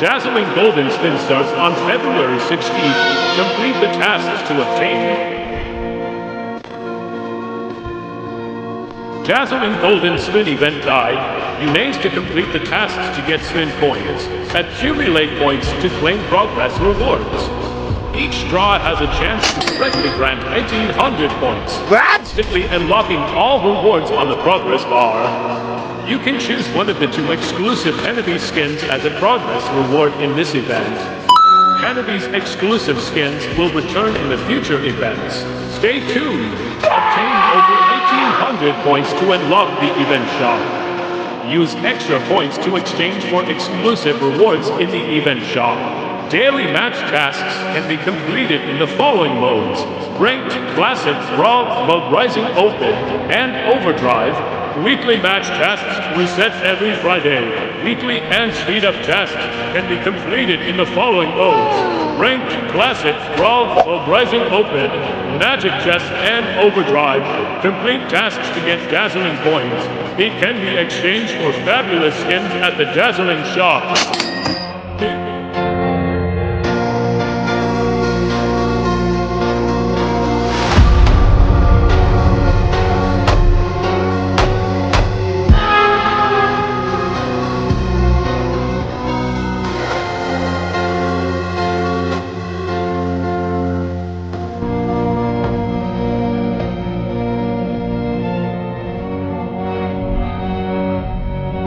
Dazzling Golden Spin starts on February 16th. Complete the tasks to obtain. Dazzling Golden Spin event guide. You need to complete the tasks to get spin coins. Accumulate points to claim progress rewards. Each draw has a chance to directly grant 1,800 points, instantly unlocking all rewards on the progress bar. You can choose one of the 2 exclusive enemy skins as a progress reward in this event. Enemies exclusive skins will return in the future events. Stay tuned. Obtain over 1,800 points to unlock the event shop. Use extra points to exchange for exclusive rewards in the event shop. Daily match tasks can be completed in the following modes: Ranked, Classic, Raw, Mode Rising Open, and Overdrive. Weekly match tasks reset every Friday. Weekly and speed-up tasks can be completed in the following modes: Ranked, Classic, Raw, Mode Rising Open, Magic Chest, and Overdrive. Complete tasks to get dazzling coins. It can be exchanged for fabulous skins at the Dazzling Shop.